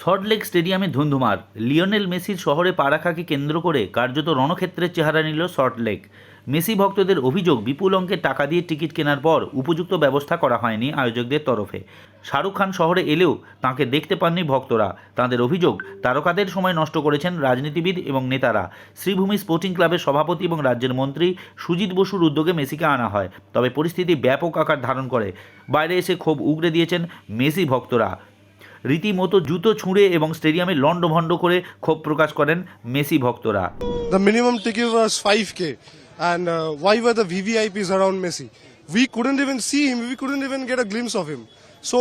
সল্টলেক স্টেডিয়ামে ধুন্ধুমার। লিওনেল মেসির শহরে পা রাখাকে কেন্দ্র করে কার্যত রণক্ষেত্রের চেহারা নিল সল্টলেক। মেসি ভক্তদের অভিযোগ, বিপুল অঙ্কের টাকা দিয়ে টিকিট কেনার পর উপযুক্ত ব্যবস্থা করা হয়নি আয়োজকদের তরফে। শাহরুখ খান শহরে এলেও তাঁকে দেখতে পাননি ভক্তরা। তাঁদের অভিযোগ, তারকাদের সময় নষ্ট করেছেন রাজনীতিবিদ এবং নেতারা। শ্রীভূমি স্পোর্টিং ক্লাবের সভাপতি এবং রাজ্যের মন্ত্রী সুজিত বসুর উদ্যোগে মেসিকে আনা হয়, তবে পরিস্থিতি ব্যাপক আকার ধারণ করে। বাইরে এসে ক্ষোভ উগরে দিয়েছেন মেসি ভক্তরা। রীতিমতো জুতো ছুঁড়ে এবং স্টেডিয়ামে লন্ডভন্ড করে ক্ষোভ প্রকাশ করেন মেসি ভক্তরা। The minimum ticket was 5K and why were the VVIPs around Messi? We couldn't even see him, we couldn't even get a glimpse of him. So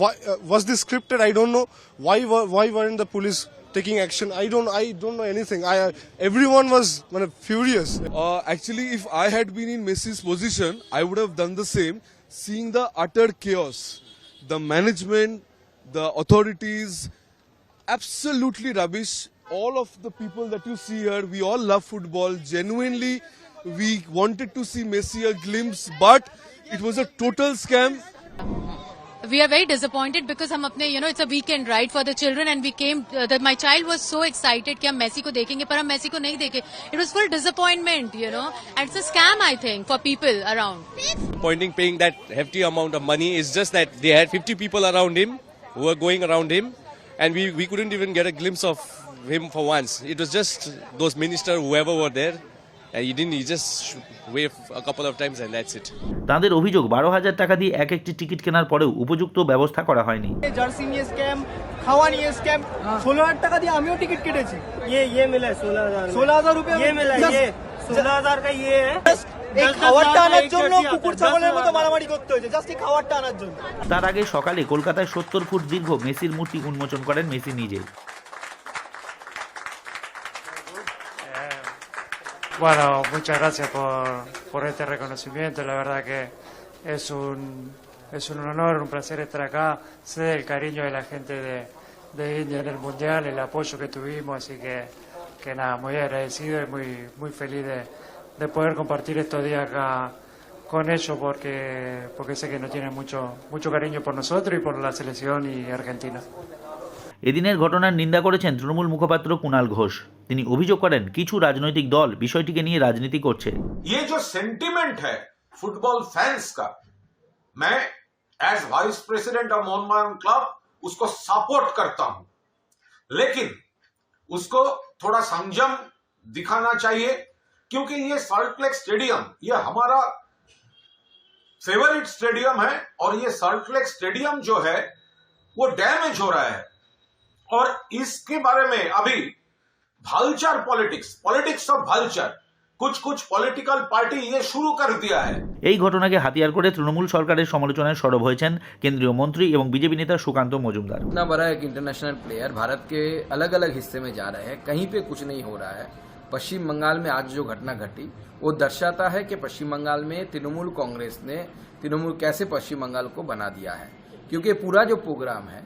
why, was this scripted? I don't know. Why weren't the police taking action? I don't know anything. Everyone was furious. Actually, if I had been in Messi's position, I would have done the same, seeing the utter chaos. The management, the authorities, absolutely rubbish. All of the people that you see here, we all love football. Genuinely, we wanted to see Messi a glimpse, but it was a total scam. We are very disappointed because हम अपने it's a weekend right for the children and we came my child was so excited कि हम Messi को देखेंगे पर हम Messi को नहीं देखे. It was full disappointment, and it's a scam I think for people around. Paying that hefty amount of money is just that they had 50 people around him who were going around him, and we couldn't even get a glimpse of him for once. It was just those ministers, whoever were there, and he just waved a couple of times and that's it. তাদের অভিযোগ, 12,000 টাকা দিয়ে এক একটি ticket কেনার পরেও উপযুক্ত ব্যবস্থা করা হয়নি। জার্সি নিয়ে স্ক্যাম, খাওয়া নিয়ে স্ক্যাম। 16,000 টাকা দিয়ে আমিও টিকিট কেটেছি। ये मिला 16,000 रुपए ये मिला, ये 16,000 का ये है। এই খাবারটা আনার জন্য কুকুর ছাগলের মতো মারামারি করতে হয়েছে, জাস্ট এই খাবারটা আনার জন্য। তার আগে সকালে কলকাতায় 70 ফুট দীর্ঘ মেসির মূর্তি উন্মোচন করেন মেসি নিজে। Bueno, muchas gracias por este reconocimiento. La verdad que es un honor, un placer estar acá. Sé del cariño de la gente de India en el Mundial, el apoyo que tuvimos, así que nada, muy agradecido y muy feliz de poder compartir estos días acá con ellos porque sé que nos tienen mucho cariño por nosotros y por la selección y Argentina. এদিনের ঘটনার নিন্দা করেছেন তৃণমূল মুখপাত্র কুণাল ঘোষ। তিনি অভিযোগ করেন, কিছু রাজনৈতিক দল বিষয়টিকে নিয়ে রাজনীতি করছে। ये जो सेंटिमेंट है फुटबॉल फैंस का, मैं as vice president of Mohun Bagan club उसको सपोर्ट करता हूं, लेकिन उसको थोड़ा संयम दिखाना चाहिए, क्योंकि ये सॉल्टलेक स्टेडियम ये हमारा फेवरेट स्टेडियम है और ये सॉल्टलेक स्टेडियम जो है वो डैमेज हो रहा है और इसके बारे में अभी भालचर पॉलिटिक्स ऑफ भालचर कुछ पॉलिटिकल पार्टी ये शुरू कर दिया है। এই ঘটনাকে হাতিয়ার করে তৃণমূল সরকারের সমালোচনায় সরব হয়েছেন কেন্দ্রীয় মন্ত্রী এবং বিজেপি নেতা সুকান্ত মজুমদার। इतना बड़ा एक इंटरनेशनल प्लेयर भारत के अलग अलग हिस्से में जा रहे हैं, कहीं पे कुछ नहीं हो रहा है। पश्चिम बंगाल में आज जो घटना घटी वो दर्शाता है कि पश्चिम बंगाल में तृणमूल कांग्रेस ने कैसे पश्चिम बंगाल को बना दिया है, क्योंकि पूरा जो प्रोग्राम है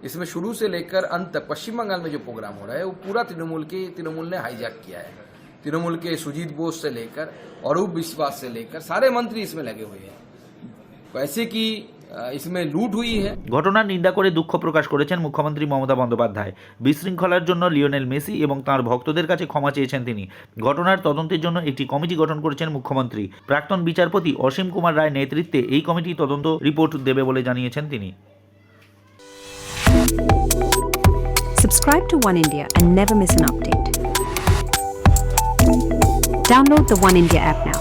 इसमें शुरू से लेकर अंत तक पश्चिम बंगाल में जो प्रोग्राम हो रहा है वो पूरा तृणमूल ने हाईजैक किया है। तृणमूल के सुजीत बोस से लेकर अरूप विश्वास से लेकर सारे मंत्री इसमें लगे हुए हैं, वैसे कि इसमें लूट हुई है। ঘটনার নিন্দা করে দুঃখ প্রকাশ করেছেন মুখ্যমন্ত্রী মমতা বন্দ্যোপাধ্যায়। বিশৃঙ্খলার জন্য লিওনেল মেসি এবং তাঁর ভক্তদের কাছে ক্ষমা চেয়েছেন তিনি। ঘটনার তদন্তের জন্য একটি কমিটি গঠন করেছেন মুখ্যমন্ত্রী। প্রাক্তন বিচারপতি অসীম কুমার রায় নেতৃত্বে এই কমিটি তদন্ত রিপোর্ট দেবে বলে জানিয়েছেন তিনি। Subscribe to One India and never miss an update. Download the One India app now.